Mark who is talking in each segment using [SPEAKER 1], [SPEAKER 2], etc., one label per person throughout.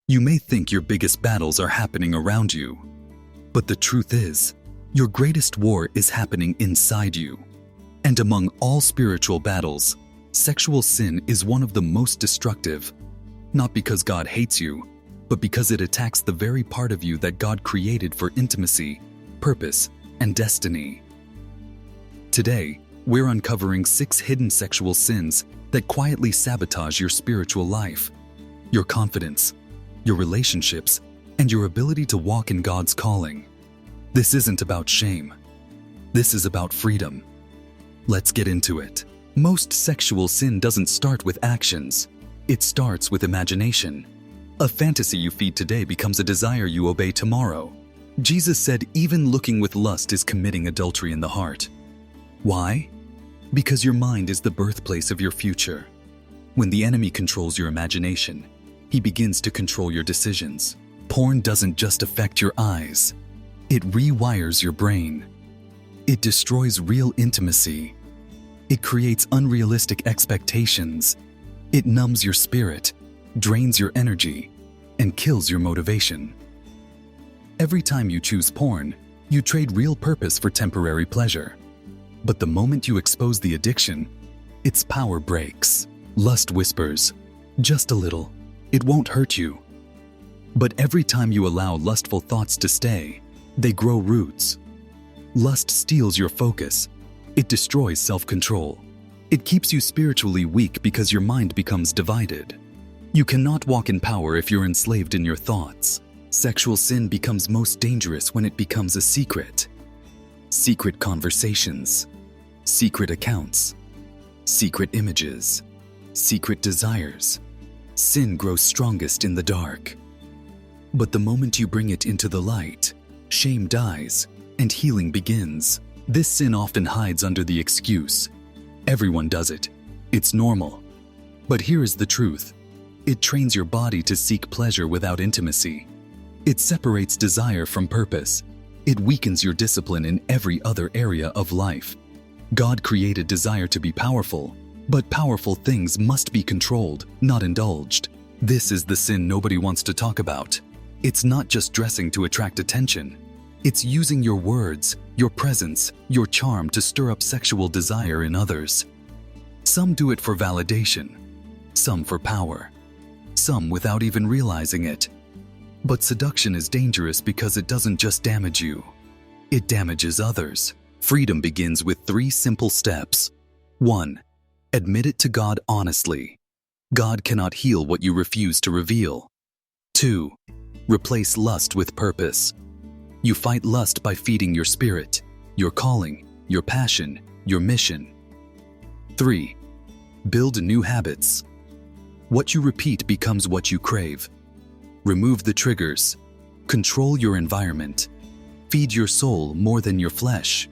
[SPEAKER 1] You may think your biggest battles are happening around you, but the truth is, your greatest war is happening inside you. And among all spiritual battles, sexual sin is one of the most destructive, not because God hates you, but because it attacks the very part of you that God created for intimacy, purpose, and destiny. Today, we're uncovering 6 hidden sexual sins that quietly sabotage your spiritual life, your confidence, your relationships, and your ability to walk in God's calling. This isn't about shame. This is about freedom. Let's get into it. Most sexual sin doesn't start with actions. It starts with imagination. A fantasy you feed today becomes a desire you obey tomorrow. Jesus said even looking with lust is committing adultery in the heart. Why? Because your mind is the birthplace of your future. When the enemy controls your imagination, he begins to control your decisions. Porn doesn't just affect your eyes. It rewires your brain. It destroys real intimacy. It creates unrealistic expectations. It numbs your spirit, drains your energy, and kills your motivation. Every time you choose porn, you trade real purpose for temporary pleasure. But the moment you expose the addiction, its power breaks. Lust whispers, "Just a little. It won't hurt you." But every time you allow lustful thoughts to stay, they grow roots. Lust steals your focus. It destroys self-control. It keeps you spiritually weak because your mind becomes divided. You cannot walk in power if you're enslaved in your thoughts. Sexual sin becomes most dangerous when it becomes a secret. Secret conversations, secret accounts, secret images, secret desires. Sin grows strongest in the dark. But the moment you bring it into the light, shame dies and healing begins. This sin often hides under the excuse, "Everyone does it. It's normal." But here is the truth. It trains your body to seek pleasure without intimacy. It separates desire from purpose. It weakens your discipline in every other area of life. God created desire to be powerful, but powerful things must be controlled, not indulged. This is the sin nobody wants to talk about. It's not just dressing to attract attention. It's using your words, your presence, your charm to stir up sexual desire in others. Some do it for validation, some for power, some without even realizing it. But seduction is dangerous because it doesn't just damage you. It damages others. Freedom begins with 3 simple steps. 1. Admit it to God honestly. God cannot heal what you refuse to reveal. 2. Replace lust with purpose. You fight lust by feeding your spirit, your calling, your passion, your mission. 3. Build new habits. What you repeat becomes what you crave. Remove the triggers. Control your environment. Feed your soul more than your flesh.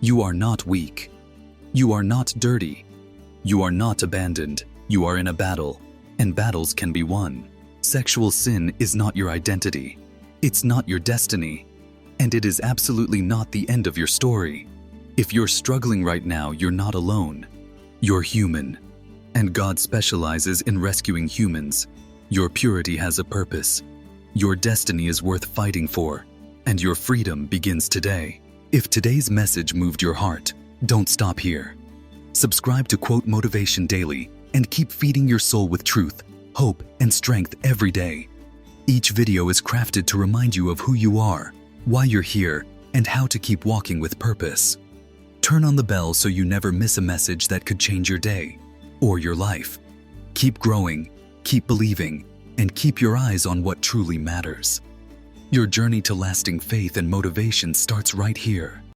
[SPEAKER 1] You are not weak. You are not dirty. You are not abandoned. You are in a battle, and battles can be won. Sexual sin is not your identity. It's not your destiny. And it is absolutely not the end of your story. If you're struggling right now, you're not alone. You're human. And God specializes in rescuing humans. Your purity has a purpose. Your destiny is worth fighting for. And your freedom begins today. If today's message moved your heart, don't stop here. Subscribe to Quote Motivation Daily and keep feeding your soul with truth, hope, and strength every day. Each video is crafted to remind you of who you are, why you're here, and how to keep walking with purpose. Turn on the bell so you never miss a message that could change your day or your life. Keep growing, keep believing, and keep your eyes on what truly matters. Your journey to lasting faith and motivation starts right here.